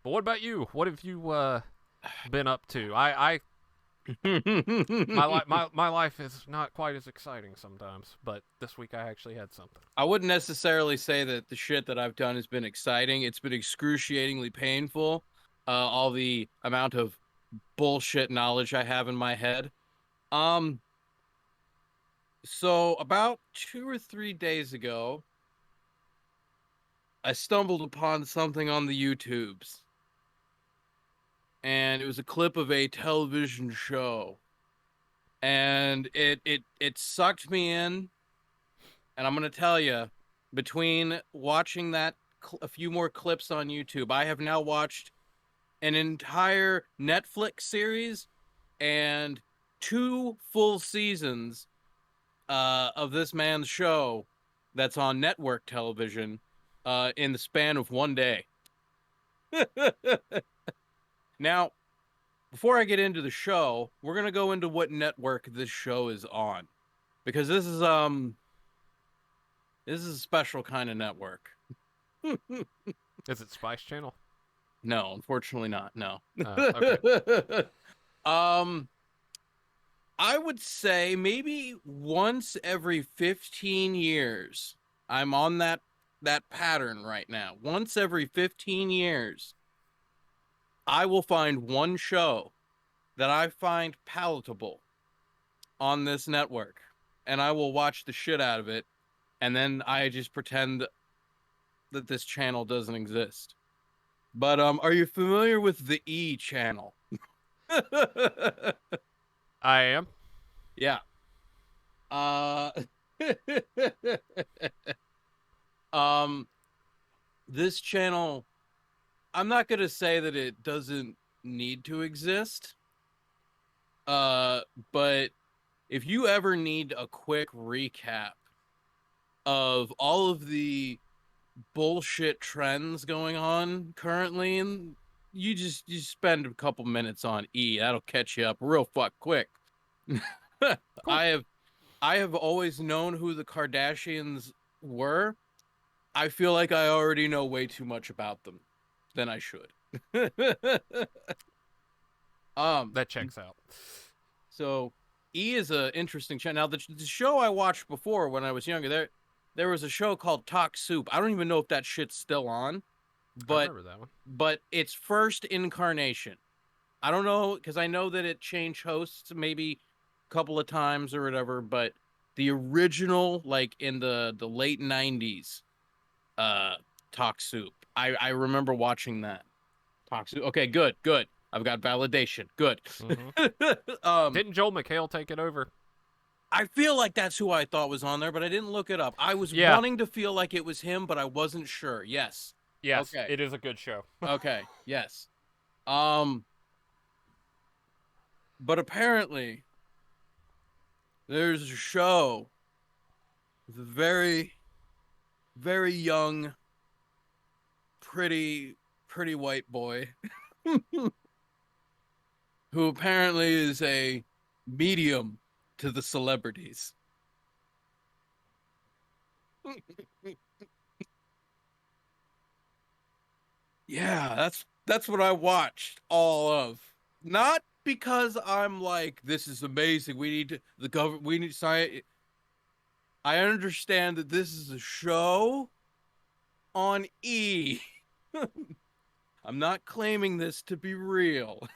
But what about you? What have you been up to? I my life is not quite as exciting sometimes, but this week I actually had something. I wouldn't necessarily say that the shit that I've done has been exciting. It's been excruciatingly painful. All the amount of bullshit knowledge I have in my head. Um, so about 2 or 3 days ago, I stumbled upon something on the YouTubes, and it was a clip of a television show, and it sucked me in. And I'm gonna tell you, between watching a few more clips on YouTube, I have now watched an entire Netflix series and 2 full seasons of this man's show that's on network television in the span of one day. Now, before I get into the show, we're gonna go into what network this show is on, because this is a special kind of network. Is it Spice Channel? No, unfortunately not. No. Okay. um, I would say maybe once every 15 years. I'm on that pattern right now. Once every 15 years, I will find one show that I find palatable on this network, and I will watch the shit out of it, and then I just pretend that this channel doesn't exist. But are you familiar with the E channel? I am. Yeah. Uh um this channel, I'm not going to say that it doesn't need to exist. Uh but if you ever need a quick recap of all of the bullshit trends going on currently, and you spend a couple minutes on E, that'll catch you up real quick. Cool. I have I have always known who the Kardashians were. I feel like I already know way too much about them than I should. um, That checks out. so E is a interesting channel. Now the show I watched before when I was younger, there was a show called Talk Soup. I don't even know if that shit's still on, I but remember that one. its first incarnation. I don't know, because I know that it changed hosts maybe a couple of times or whatever, but the original, like in the late 90s, uh Talk Soup. I remember watching that. Talk Soup. Okay, good. I've got validation. Good. Mm-hmm. um Didn't Joel McHale take it over? I feel like that's who I thought was on there, but I didn't look it up. I was Yeah. wanting to feel like it was him, but I wasn't sure. Yes. Yes, Okay. it is a good show. Okay. Yes. Um but apparently there's a show with a very, very young, pretty white boy who apparently is a medium to the celebrities. Yeah, that's what I watched all of. Not because I'm like, this is amazing. We need to, the government. We need science. I understand that this is a show on E. I'm not claiming this to be real.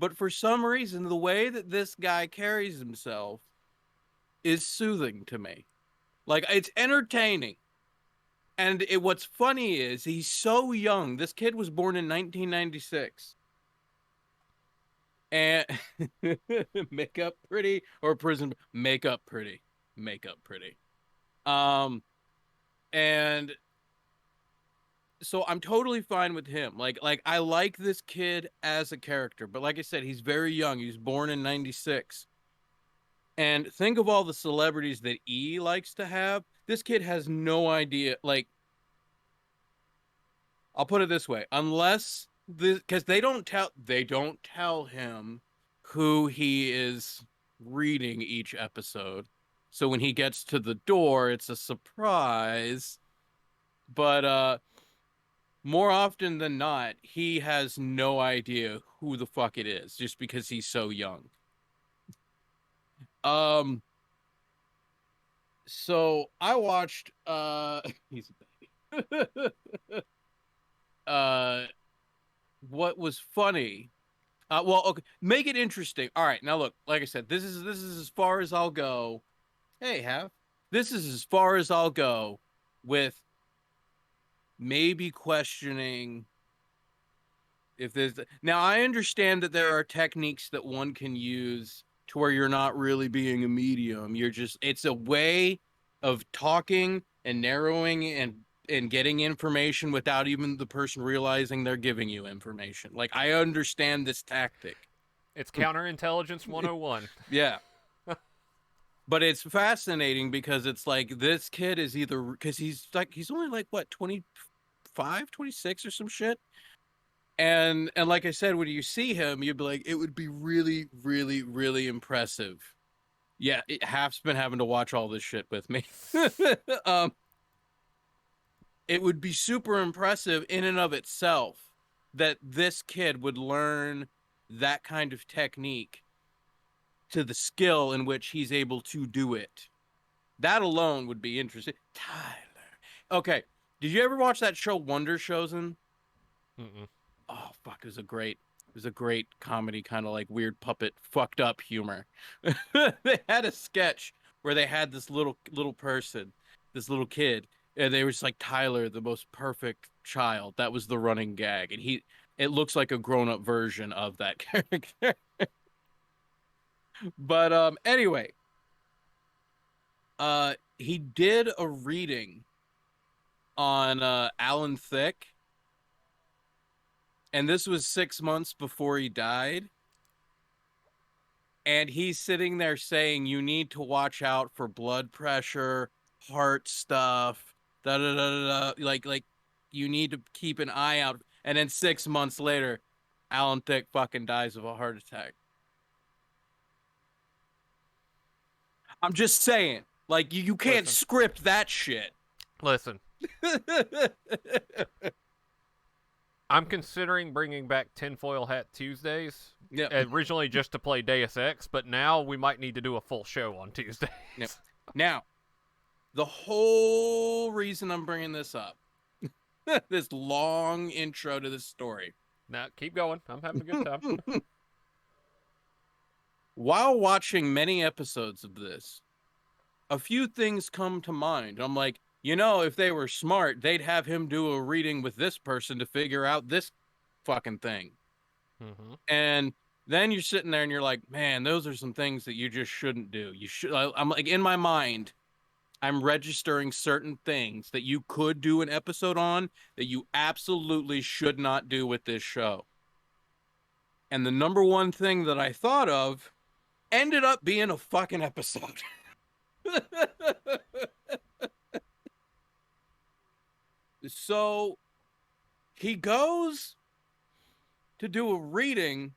But for some reason, the way that this guy carries himself is soothing to me. Like, it's entertaining. And what's funny is he's so young. This kid was born in 1996. And makeup pretty, or prison makeup pretty. Makeup pretty. Um and so I'm totally fine with him. Like I like this kid as a character, but like I said, he's very young. He was born in 96. And think of all the celebrities that E likes to have. This kid has no idea. Like, I'll put it this way: unless because they don't tell him who he is reading each episode. So when he gets to the door, it's a surprise. But more often than not, he has no idea who the fuck it is just because he's so young. Um, so I watched he's a baby. uh what was funny. Well, okay, make it interesting. All right, now look, like I said, this is as far as I'll go. Hey, have this is as far as I'll go with maybe questioning if there's now I understand that there are techniques that one can use to where you're not really being a medium. You're just it's a way of talking and narrowing and getting information without even the person realizing they're giving you information. Like I understand this tactic. It's counterintelligence 101. Yeah. But it's fascinating because it's like this kid is either because he's only like what 25, 26 or some shit. And like I said, when you see him, you'd be like, it would be really, really, really impressive. Yeah, Half's been having to watch all this shit with me. It would be super impressive in and of itself that this kid would learn that kind of technique to the skill in which he's able to do it. That alone would be interesting. Tyler. Okay. Did you ever watch that show Wonder Chosen? Mm-mm. Oh fuck, it was a great comedy, kind of like weird puppet fucked up humor. They had a sketch where they had this little person, this little kid, and they were just like Tyler, the most perfect child. That was the running gag, and it looks like a grown-up version of that character. But anyway, he did a reading on Alan Thicke, and this was 6 months before he died. And he's sitting there saying, you need to watch out for blood pressure, heart stuff, da da da da. Like you need to keep an eye out. And then 6 months later, Alan Thicke fucking dies of a heart attack. I'm just saying, like you can't Listen. script that shit. Listen, I'm considering bringing back Tinfoil Hat Tuesdays. Yep. Originally just to play Deus Ex, but now we might need to do a full show on Tuesdays. Yep. Now, the whole reason I'm bringing this up, this long intro to this story. Now, keep going. I'm having a good time. While watching many episodes of this, a few things come to mind. I'm like, if they were smart, they'd have him do a reading with this person to figure out this fucking thing. Mm-hmm. And then you're sitting there and you're like, man, those are some things that you just shouldn't do. I'm like, in my mind, I'm registering certain things that you could do an episode on that you absolutely should not do with this show. And the number one thing that I thought of ended up being a fucking episode. So he goes to do a reading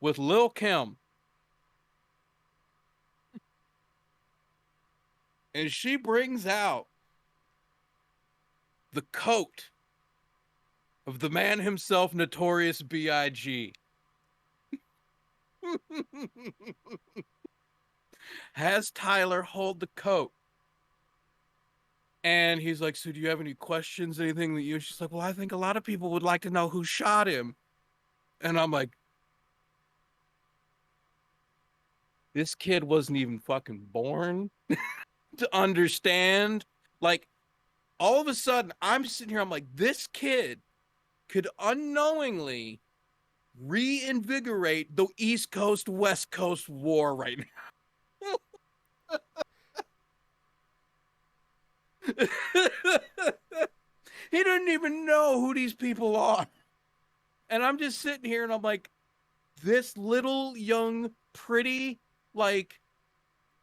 with Lil' Kim. And she brings out the coat of the man himself, Notorious B.I.G. Has Tyler hold the coat. And he's like, so do you have any questions, anything that you... She's like, well, I think a lot of people would like to know who shot him. And I'm like, this kid wasn't even fucking born to understand. Like, all of a sudden, I'm sitting here, I'm like, this kid could unknowingly reinvigorate the East Coast, West Coast war right now. He didn't even know who these people are. And I'm just sitting here and I'm like, this little young, pretty, like,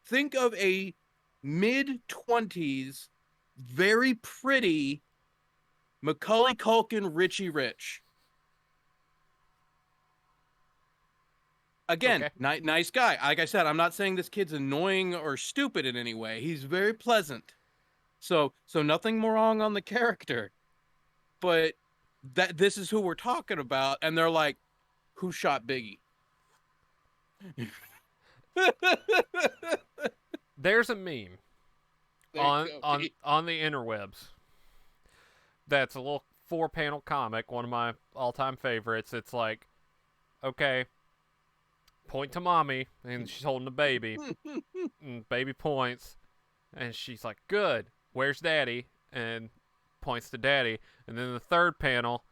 think of a mid-20s, very pretty Macaulay Culkin, Richie Rich. Again, Okay. nice guy. Like I said, I'm not saying this kid's annoying or stupid in any way. He's very pleasant. So nothing wrong on the character. but that this is who we're talking about, and they're like, who shot Biggie? There's a meme There you go, Pete. on the interwebs that's a little 4-panel comic, one of my all-time favorites. It's like, okay, point to mommy, and she's holding the baby, and baby points, and she's like, good, where's daddy? And points to daddy. And then the third panel,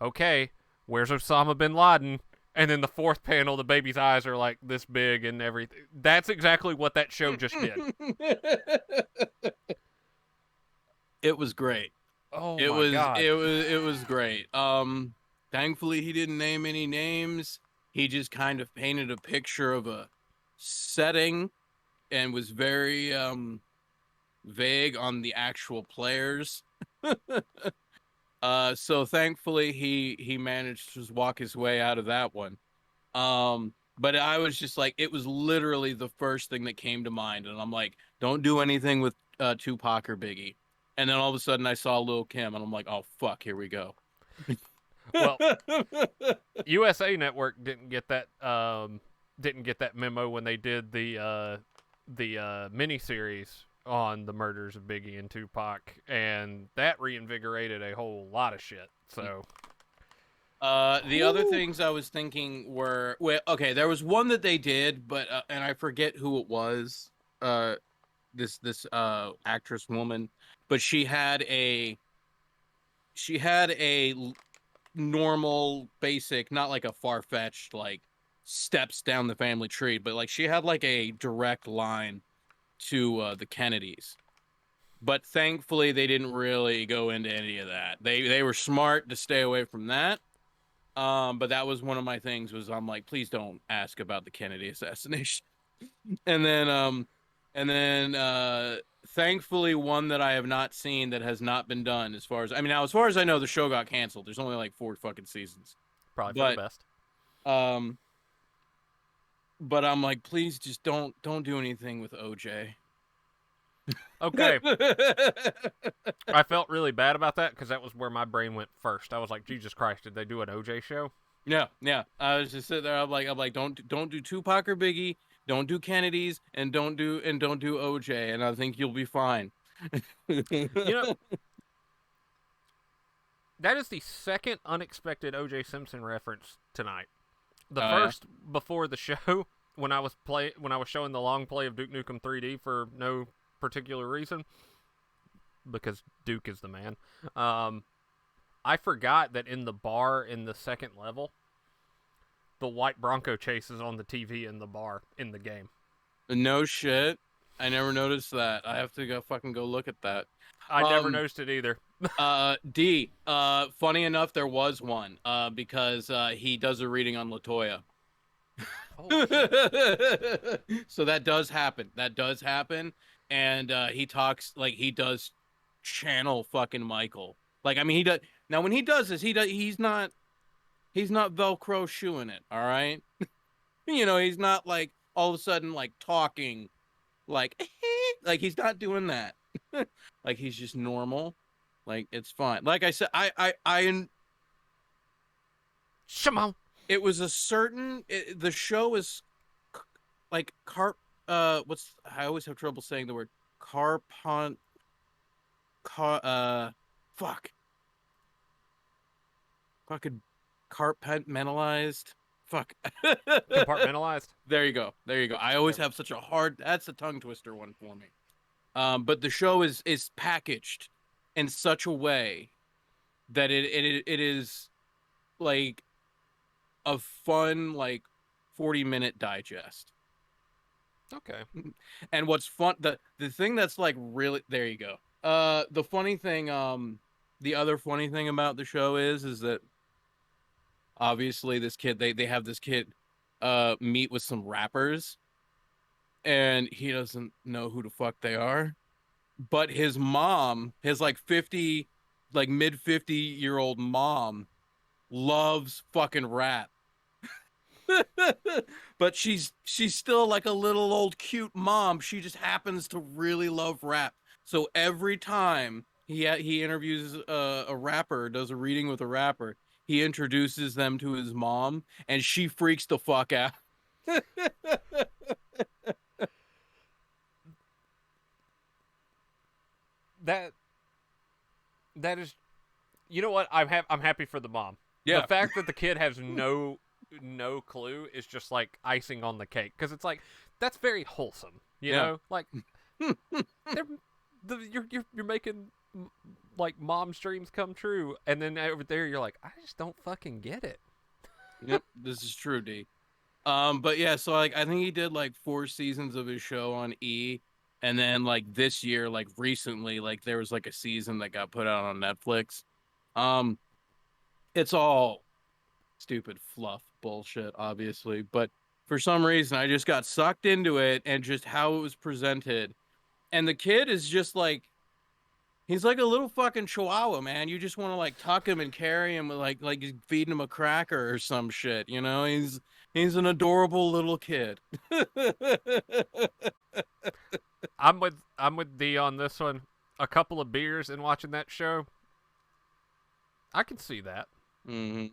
okay, where's Osama bin Laden? And then the fourth panel, the baby's eyes are like this big and everything. That's exactly what that show just did. It was great. Oh my god. It was great. Thankfully he didn't name any names. He just kind of painted a picture of a setting and was very vague on the actual players. So thankfully he managed to walk his way out of that one. But I was just like, it was literally the first thing that came to mind, and I'm like, don't do anything with Tupac or Biggie. And then all of a sudden I saw Lil Kim, and I'm like, oh fuck, here we go. Well, USA Network didn't get that memo when they did the miniseries on the murders of Biggie and Tupac, and that reinvigorated a whole lot of shit. So, the other things I was thinking were, well, okay, there was one that they did, but and I forget who it was. This actress woman, but she had a normal, basic, not like a far-fetched like steps down the family tree, but like she had like a direct line to the Kennedys. But thankfully they didn't really go into any of that. They were smart to stay away from that. But that was one of my things, was I'm like, please don't ask about the Kennedy assassination. and then thankfully one that I have not seen that has not been done, as far as I know, the show got canceled. There's only like 4 fucking seasons. probably for the best. But I'm like, please just don't do anything with OJ. Okay. I felt really bad about that because that was where my brain went first. I was like, Jesus Christ, did they do an OJ show? Yeah. I was just sitting there. I'm like, don't do Tupac or Biggie, don't do Kennedys, and don't do OJ, and I think you'll be fine. You know, that is the second unexpected OJ Simpson reference tonight. The first before the show, when I was showing the long play of Duke Nukem 3D for no particular reason, because Duke is the man. I forgot that in the bar in the second level, the white Bronco chase is on the TV in the bar in the game. No shit. I never noticed that. I have to go look at that. I never noticed it either. Funny enough, there was one, because he does a reading on LaToya. Oh. So that does happen. And he talks, like, he does channel fucking Michael. Like, I mean, he does. Now, when he does this, he's not Velcro shoeing it, all right? He's not, like, all of a sudden, like, talking, like, like, he's not doing that. Like, he's just normal. Like, it's fine. Like I said, Shimon. It was a certain, the show is, like, I always have trouble saying the word fucking compartmentalized. Fuck. Compartmentalized. There you go. I always have such a hard, that's a tongue twister one for me. But the show is packaged in such a way that it is like a fun, like, 40-minute digest. Okay. And what's fun, the thing that's like really, there you go. The funny thing, the other funny thing about the show is that obviously this kid, they have this kid meet with some rappers, and he doesn't know who the fuck they are, but his mom, his like mid 50-year-old mom, loves fucking rap. But she's still like a little old cute mom. She just happens to really love rap. So every time he interviews a rapper, does a reading with a rapper. He introduces them to his mom, and she freaks the fuck out. That that is, you know what? I'm happy for the mom. The Yeah, fact that the kid has no clue is just like icing on the cake, because it's like that's very wholesome. You yeah. know, like they're you're making like mom's dreams come true, and then over there you're like, I just don't fucking get it. Yep, this is true, D. But yeah, so like I think he did like 4 seasons of his show on E, and then like this year, like recently, like there was like a season that got put out on Netflix. Um, it's all stupid fluff bullshit, obviously, but for some reason I just got sucked into it and just how it was presented. And the kid is just like he's like a little fucking chihuahua, man. You just want to like tuck him and carry him like he's feeding him a cracker or some shit, you know? He's an adorable little kid. I'm with D on this one. A couple of beers and watching that show, I can see that. hmm